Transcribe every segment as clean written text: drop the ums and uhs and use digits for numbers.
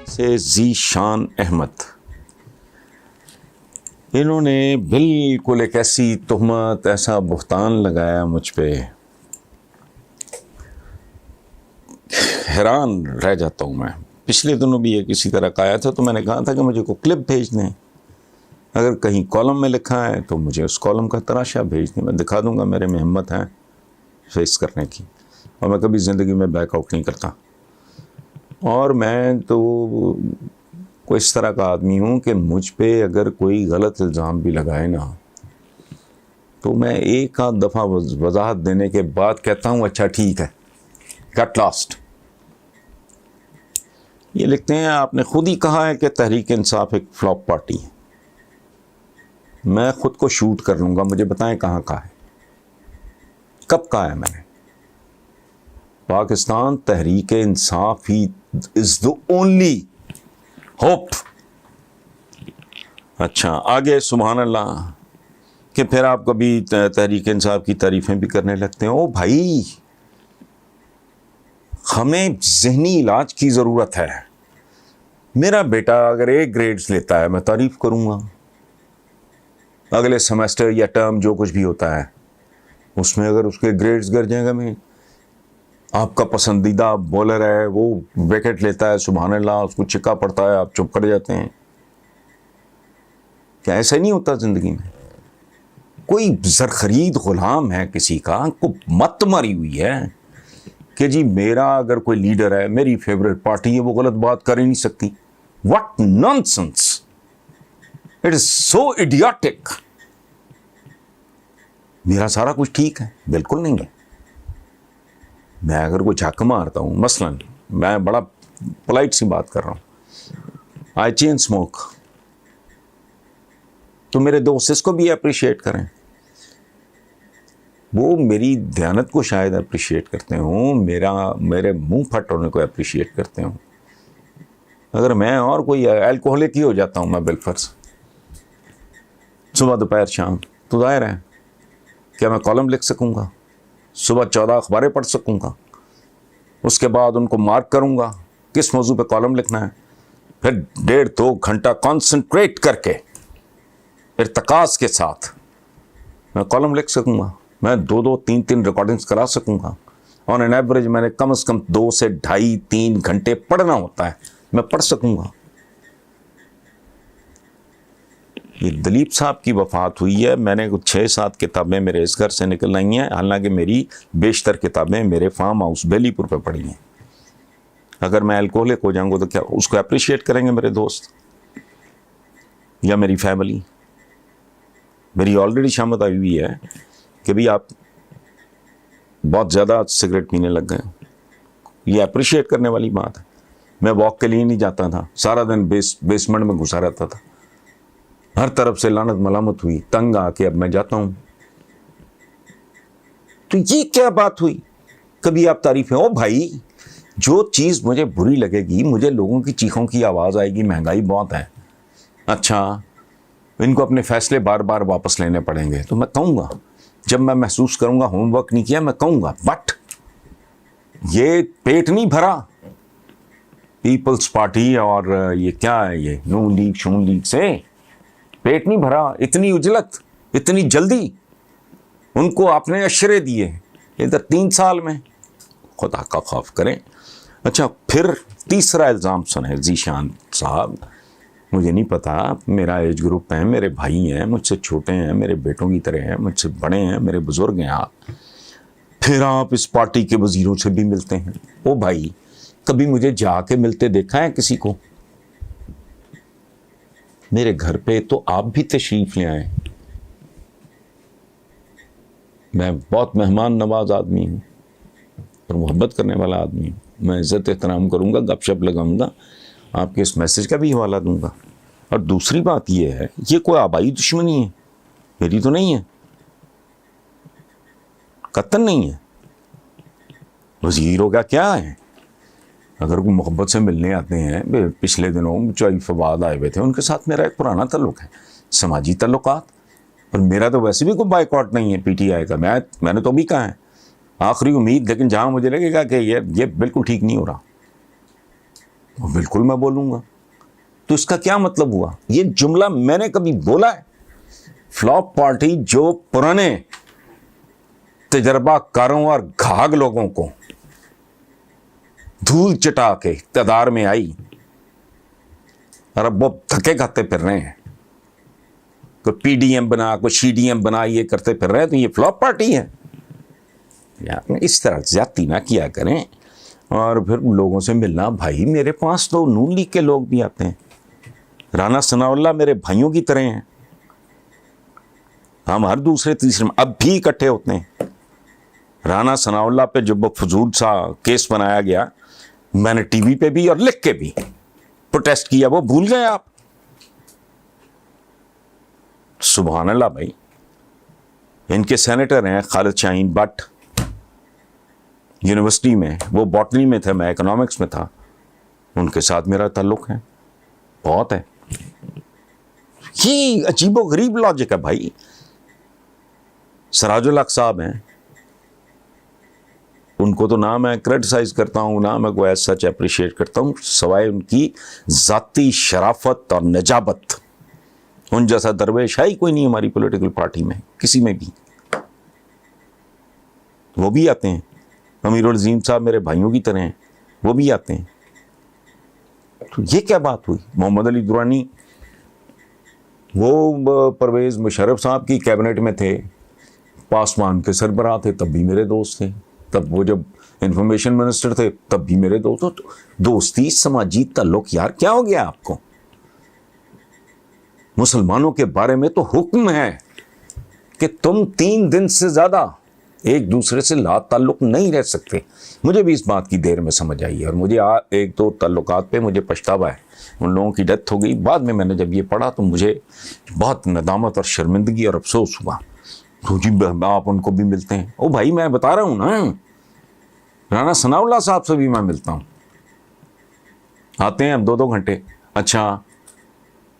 से ज़ीशान अहमद, इन्होंने बिल्कुल एक ऐसी तुहमत, ऐसा बुहतान लगाया मुझ पे, हैरान रह जाता हूँ मैं। पिछले दिनों भी एक इसी तरह का आया था, तो मैंने कहा था कि मुझे को क्लिप भेज दें, अगर कहीं कॉलम में लिखा है तो मुझे उस कॉलम का तराशा भेज दें, मैं दिखा दूंगा, मेरे में हिम्मत है फेस करने की, और मैं कभी ज़िंदगी में बैकआउट नहीं करता। और मैं तो कोई इस तरह का आदमी हूँ कि मुझ पे अगर कोई गलत इल्ज़ाम भी लगाए ना, तो मैं एक आध दफ़ा वजाहत देने के बाद कहता हूँ अच्छा ठीक है, गट लॉस्ट। ये लिखते हैं आपने खुद ही कहा है कि तहरीक इंसाफ एक फ्लॉप पार्टी है। मैं खुद को शूट कर लूँगा, मुझे बताएं कहाँ कहा है, कब कहा है मैंने? पाकिस्तान तहरीक इंसाफ ही इज़ द ओनली होप। अच्छा आगे सुभान अल्लाह कि फिर आप कभी तहरीक इंसाफ की तारीफ़ें भी करने लगते हैं। ओ भाई, हमें ज़हनी इलाज की ज़रूरत है। मेरा बेटा अगर ए ग्रेड्स लेता है मैं तारीफ़ करूँगा, अगले सेमेस्टर या टर्म जो कुछ भी होता है उसमें अगर उसके ग्रेड्स गिर जाएगा, मैं आपका पसंदीदा बॉलर है वो विकेट लेता है, सुभान अल्लाह, उसको छिक्का पड़ता है, आप चुप कर जाते हैं। क्या ऐसा नहीं होता ज़िंदगी में? कोई ज़रख़रीद ग़ुलाम है किसी का, को मत मारी हुई है कि जी मेरा अगर कोई लीडर है, मेरी फेवरेट पार्टी है, वो गलत बात कर ही नहीं सकती। What nonsense, it is so idiotic. मेरा सारा कुछ ठीक है, बिल्कुल नहीं है। मैं अगर कोई झक मारता हूँ, मसलन मैं बड़ा पोलाइट सी बात कर रहा हूँ, आई चेन स्मोक, तो मेरे दोस्त इसको भी अप्रिशिएट करें, वो मेरी दयानत को शायद अप्रिशिएट करते हों, मेरे मुंह फट होने को अप्रिशिएट करते हों। अगर मैं और कोई अल्कोहलिक ही हो जाता हूँ मैं बिलफर्ज, सुबह दोपहर शाम, तो जाहिर है क्या मैं कॉलम लिख सकूँगा? सुबह 14 अखबारें पढ़ सकूँगा, उसके बाद उनको मार्क करूँगा किस मौजू पे कॉलम लिखना है, फिर 1.5-2 घंटा कॉन्सेंट्रेट करके इर्तकाज़ के साथ मैं कॉलम लिख सकूँगा। मैं 2-2, 3-3 रिकॉर्डिंग्स करा सकूँगा। ऑन एन एवरेज मैंने कम से कम 2 से 2.5-3 घंटे पढ़ना होता है, मैं पढ़ सकूँगा। ये दलीप साहब की वफ़ात हुई है, मैंने कुछ 6-7 किताबें मेरे इस घर से निकल आई हैं, हालांकि मेरी बेशतर किताबें मेरे फार्म हाउस बेलीपुर पे पड़ी हैं। अगर मैं अल्कोहलिक हो जाऊंगा तो क्या उसको अप्रिशिएट करेंगे मेरे दोस्त या मेरी फैमिली? मेरी ऑलरेडी शामत आई हुई है कि भाई आप बहुत ज़्यादा सिगरेट पीने लग गए, ये अप्रिशिएट करने वाली बात है। मैं वॉक के लिए नहीं जाता था, सारा दिन बेसमेंट में घुसा रहता था, हर तरफ से लानत मलामत हुई, तंग आके अब मैं जाता हूं। तो ये क्या बात हुई? कभी आप तारीफें, ओ भाई जो चीज़ मुझे बुरी लगेगी, मुझे लोगों की चीखों की आवाज़ आएगी, महंगाई बहुत है, अच्छा इनको अपने फैसले बार बार वापस लेने पड़ेंगे, तो मैं कहूँगा, जब मैं महसूस करूँगा होमवर्क नहीं किया, मैं कहूँगा बट ये पेट नहीं भरा पीपल्स पार्टी और ये क्या है, ये नून लीग शून लीग से पेट नहीं भरा। इतनी उजलत, इतनी जल्दी उनको आपने अशरे दिए इधर 3 साल में, खुदा का खौफ करें। अच्छा फिर तीसरा इल्ज़ाम सुने ज़ीशान साहब, मुझे नहीं पता, मेरा एज ग्रुप है, मेरे भाई हैं, मुझसे छोटे हैं, मेरे बेटों की तरह हैं, मुझसे बड़े हैं, मेरे बुज़ुर्ग हैं आप, फिर आप इस पार्टी के वज़ीरों से भी मिलते हैं। ओ भाई कभी मुझे जाके मिलते देखा है किसी को? मेरे घर पे तो आप भी तशरीफ़ ले आए। मैं बहुत मेहमान नवाज आदमी हूँ और मोहब्बत करने वाला आदमी हूँ। मैं इज़्ज़त एहतराम करूँगा, गपशप लगाऊँगा, आपके इस मैसेज का भी हवाला दूँगा। और दूसरी बात ये है, ये कोई आबाई दुश्मनी है, मेरी तो नहीं है, कतन नहीं है। वज़ीरों का क्या है, अगर कोई मोहब्बत से मिलने आते हैं, पिछले दिनों चौई फवाद आए हुए थे, उनके साथ मेरा एक पुराना ताल्लुक़ है, समाजी ताल्लुकात, और मेरा तो वैसे भी कोई बाइकआउट नहीं है पीटीआई का। मैंने तो भी कहा है आखिरी उम्मीद, लेकिन जहाँ मुझे लगेगा कि ये बिल्कुल ठीक नहीं हो रहा, वो बिल्कुल मैं बोलूँगा। तो इसका क्या मतलब हुआ? ये जुमला मैंने कभी बोला है? फ्लॉप पार्टी जो पुराने तजर्बाकारों और घाघ लोगों को धूल चटा के इक़्तिदार में आई और अब वो धक्के खाते फिर रहे हैं, कोई पीडीएम बना, कोई सीडीएम बना, ये करते फिर रहे हैं, तो ये फ्लॉप पार्टी है यार। इस तरह ज्यादती ना किया करें और फिर लोगों से मिलना। भाई मेरे पास तो नून लीग के लोग भी आते हैं, राना सनाउल्लाह मेरे भाइयों की तरह हैं, हम हर दूसरे तीसरे में अब भी इकट्ठे होते हैं। राना सनाउल्लाह पे जब वो फजूल सा केस बनाया गया, मैंने टीवी पे भी और लिख के भी प्रोटेस्ट किया, वो भूल गए आप? सुभान अल्लाह भाई। इनके सेनेटर हैं खालिद शाहीन भट्ट, यूनिवर्सिटी में, वो बॉटनी में थे, मैं इकोनॉमिक्स में था, उनके साथ मेरा ताल्लुक है, बहुत है। ये अजीबो गरीब लॉजिक है भाई। सराजुल हक साहब हैं, उनको तो ना मैं क्रिटिसाइज करता हूँ, ना मैं कोई सच अप्रिशिएट करता हूँ, सवाए उनकी ज़ाती शराफत और नजाबत। उन जैसा दरवेश है ही कोई नहीं हमारी पॉलिटिकल पार्टी में, किसी में भी। वो भी आते हैं। अमीरुल अजीम साहब मेरे भाइयों की तरह हैं, वो भी आते हैं। तो ये क्या बात हुई? मोहम्मद अली दुरानी, वो परवेज़ मुशर्रफ साहब की कैबिनेट में थे, पासवान के सरबराह थे, तब भी मेरे दोस्त थे। तब वो जब इंफॉर्मेशन मिनिस्टर थे तब भी मेरे दोस्त। तो दोस्ती, समाजी ताल्लुक, यार क्या हो गया आपको? मुसलमानों के बारे में तो हुक्म है कि तुम 3 दिन से ज्यादा एक दूसरे से ला ताल्लुक नहीं रह सकते। मुझे भी इस बात की देर में समझ आई है और मुझे 1-2 ताल्लुकात पे मुझे पछतावा है। उन लोगों की डेथ हो गई, बाद में मैंने जब ये पढ़ा तो मुझे बहुत नदामत और शर्मिंदगी और अफसोस हुआ। तो जी आप उनको भी मिलते हैं? ओ भाई मैं बता रहा हूँ ना, राना सनाउल्लाह साहब से भी मैं मिलता हूँ, आते हैं अब 2-2 घंटे। अच्छा,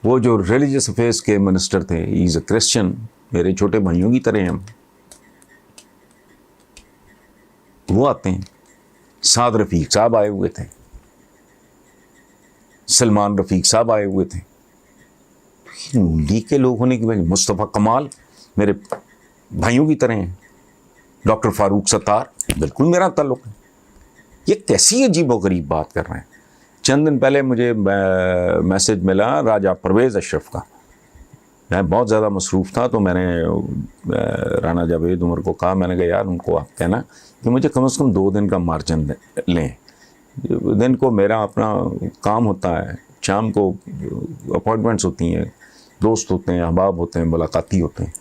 वो जो रिलीजियस अफेयर्स के मिनिस्टर थे, ही इज़ अ क्रिश्चियन, मेरे छोटे भाइयों की तरह हैं, वो आते हैं। साद रफ़ीक साहब आए हुए थे, सलमान रफ़ीक साहब आए हुए थे। लीग के लोग होने की वजह, मुस्तफ़ा कमाल मेरे भाइयों की तरह हैं, डॉक्टर फारूक सत्तार, बिल्कुल मेरा ताल्लुक है। ये कैसी अजीबोगरीब बात कर रहे हैं? चंद दिन पहले मुझे मैसेज मिला राजा परवेज़ अशरफ का। मैं बहुत ज़्यादा मसरूफ़ था, तो मैंने राना जावेद उमर को कहा, मैंने कहा यार उनको आप कहना कि मुझे कम से कम 2 दिन का मार्जिन लें। दिन को मेरा अपना काम होता है, शाम को अपॉइंटमेंट्स होती हैं, दोस्त होते हैं, अहबाब होते हैं, मुलाकाती होते हैं।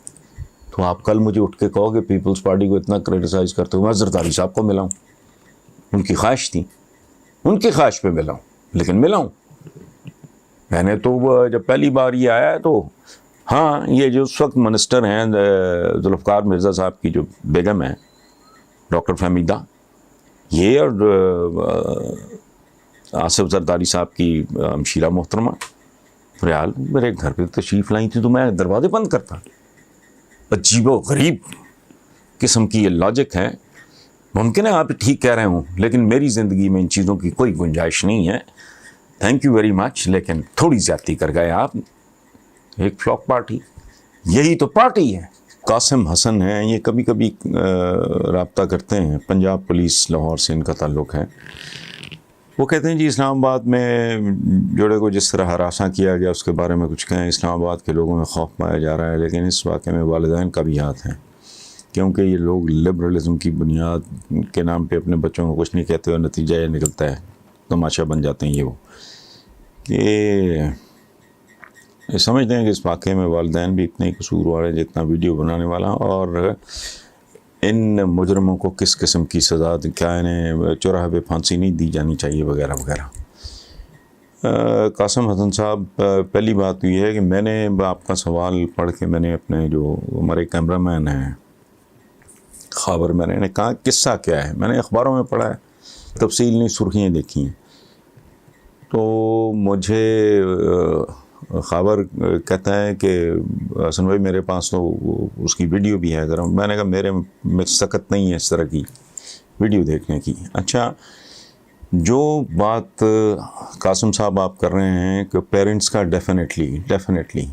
तो आप कल मुझे उठ के कहो कि पीपल्स पार्टी को इतना क्रिटिसाइज करते हुए मैं जरदारी साहब को मिला हूँ, उनकी ख्वाहिश थी, उनकी ख्वाहिश पे मिला हूँ, लेकिन मिला हूँ मैंने। तो जब पहली बार ये आया तो हाँ, ये जो उस वक्त मिनिस्टर हैं जुल्फ़िकार मिर्ज़ा साहब की जो बेगम है डॉक्टर फहमीदा, ये और आसिफ जरदारी साहब की हमशीरा मोहतरमा फ़रियाल मेरे घर पे तशरीफ़ लाई थी, तो मैं दरवाजे बंद करता। अजीबो गरीब किस्म की ये लॉजिक है। मुमकिन है आप ठीक कह रहे हों, लेकिन मेरी ज़िंदगी में इन चीज़ों की कोई गुंजाइश नहीं है। थैंक यू वेरी मच, लेकिन थोड़ी ज़्यादती कर गए आप। एक फ्लॉक पार्टी, यही तो पार्टी है। कासिम हसन हैं, ये कभी कभी रब्ता करते हैं, पंजाब पुलिस लाहौर से इनका ताल्लुक़ है। वो कहते हैं जी इस्लामाबाद में जोड़े को जिस तरह हरासा किया गया उसके बारे में कुछ कहें। इस्लामाबाद के लोगों में खौफ पाया जा रहा है, लेकिन इस वाक़े में वालिदैन का भी हाथ है, क्योंकि ये लोग लिबरलिज़म की बुनियाद के नाम पे अपने बच्चों को कुछ नहीं कहते और नतीजा ये निकलता है, तमाशा बन जाते हैं। ये समझते हैं कि इस वाक़े में वालिदैन भी इतने ही कसूरवार है जितना वीडियो बनाने वाला, और इन मुजरमों को किस किस्म की सज़ा, क्या इन्हें चौराहे पे फांसी नहीं दी जानी चाहिए वगैरह वगैरह। कासिम हसन साहब, पहली बात ये है कि मैंने आपका सवाल पढ़ के मैंने अपने जो हमारे कैमरामैन हैं ख़बर, मैंने कहा किस्सा क्या है, मैंने अखबारों में पढ़ा है, तफसील नहीं सुर्खियाँ देखी हैं। तो मुझे ख़बर कहता है कि हसन भाई मेरे पास तो उसकी वीडियो भी है, अगर मैंने कहा मेरे में सख्त नहीं है इस तरह की वीडियो देखने की। अच्छा, जो बात कासिम साहब आप कर रहे हैं कि पेरेंट्स का डेफिनेटली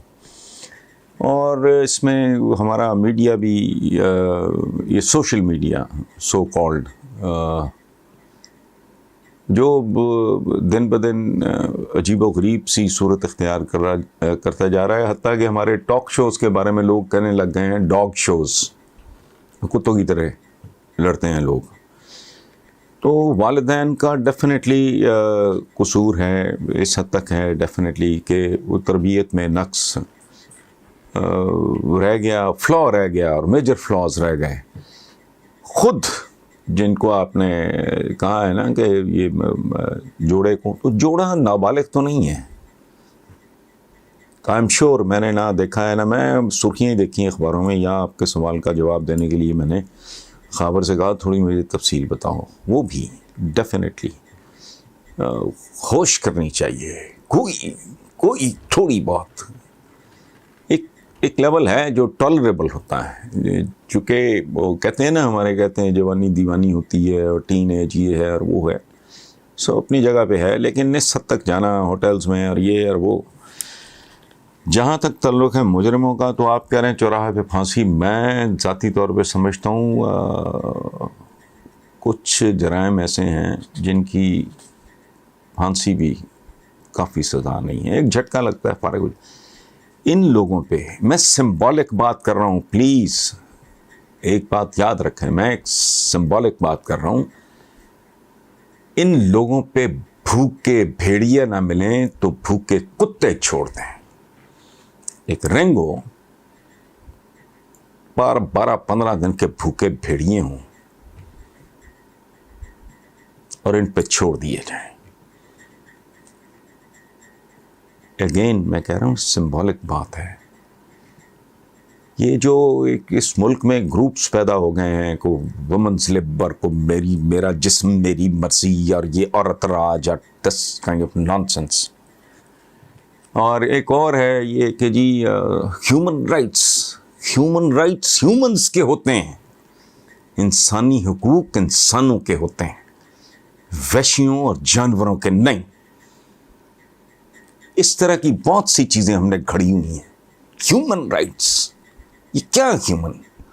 और इसमें हमारा मीडिया भी ये सोशल मीडिया सो कॉल्ड जो दिन ब दिन अजीबोगरीब सी सूरत इख्तियार करता जा रहा है, हत्ता कि हमारे टॉक शोज़ के बारे में लोग कहने लग गए हैं डॉग शोज़, कुत्तों की तरह लड़ते हैं लोग। तो वालिदैन का डेफिनेटली कसूर है, इस हद तक है डेफिनेटली कि वो तरबियत में नक्स रह गया, फ्लॉ रह गया और मेजर फ्लॉज रह गए। ख़ुद जिनको आपने कहा है ना कि ये जोड़े को, तो जोड़ा नाबालिग तो नहीं है। आई एम श्योर मैंने ना देखा है ना, मैं सुर्खियाँ देखी हैं अखबारों में, या आपके सवाल का जवाब देने के लिए मैंने खबर से कहा थोड़ी मुझे तफसील बताओ। वो भी डेफिनेटली होश करनी चाहिए, कोई थोड़ी बहुत एक लेवल है जो टॉलरेबल होता है। चूँकि वो कहते हैं ना, हमारे कहते हैं जवानी दीवानी होती है और टीन एज ये है और वो है, सो अपनी जगह पे है, लेकिन इस हद तक जाना होटल्स में और ये और वो। जहाँ तक ताल्लुक़ है मुजरिमों का, तो आप कह रहे हैं चौराहे पे फांसी, मैं ज़ाती तौर पे समझता हूँ कुछ जराइम ऐसे हैं जिनकी फांसी भी काफ़ी सज़ा नहीं है, एक झटका लगता है फारग। इन लोगों पे मैं सिंबॉलिक बात कर रहा हूँ, प्लीज़ एक बात याद रखें, मैं एक सिंबॉलिक बात कर रहा हूँ। इन लोगों पे भूखे भेड़िया ना मिलें तो भूखे कुत्ते छोड़ दें। एक रेंगो पर 12-15 दिन के भूखे भेड़िए हों और इन पे छोड़ दिए जाएं। अगेन मैं कह रहा हूँ सिंबॉलिक बात है। ये जो एक इस मुल्क में ग्रुप्स पैदा हो गए हैं, को वुमेन्स लिबर, को मेरा जिस्म मेरी मर्जी, और ये औरत राज, और दिस काइंड ऑफ नॉनसेंस। और एक और है ये कि जी ह्यूमन राइट्स ह्यूमंस के होते हैं, इंसानी हुकूक इंसानों के होते हैं, वैश्यों और जानवरों के नहीं। इस तरह की बहुत सी चीज़ें हमने घड़ी हुई हैं। ह्यूमन राइट्स, ये क्या ह्यूमन?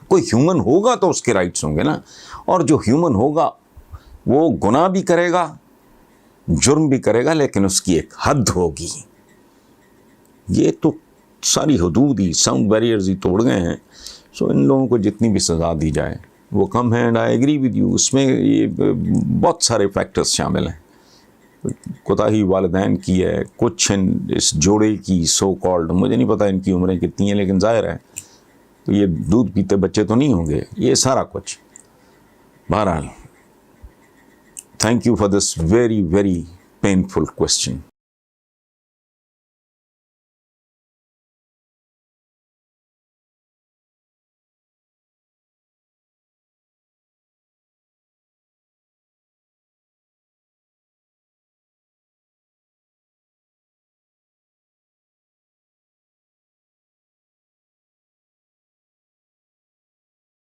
कोई ह्यूमन होगा तो उसके राइट्स होंगे ना, और जो ह्यूमन होगा वो गुनाह भी करेगा, जुर्म भी करेगा, लेकिन उसकी एक हद होगी। ये तो सारी हदूद ही, साउंड बैरियर्स ही तोड़ गए हैं। सो इन लोगों को जितनी भी सज़ा दी जाए वो कम है, and I agree with you. उसमें ये बहुत सारे फैक्टर्स शामिल हैं। कोताही वालिदैन की है, कुछ इस जोड़े की सो कॉल्ड, मुझे नहीं पता इनकी उम्रें कितनी हैं, लेकिन जाहिर है तो ये दूध पीते बच्चे तो नहीं होंगे, ये सारा कुछ। बहरहाल, thank you for this very very painful question.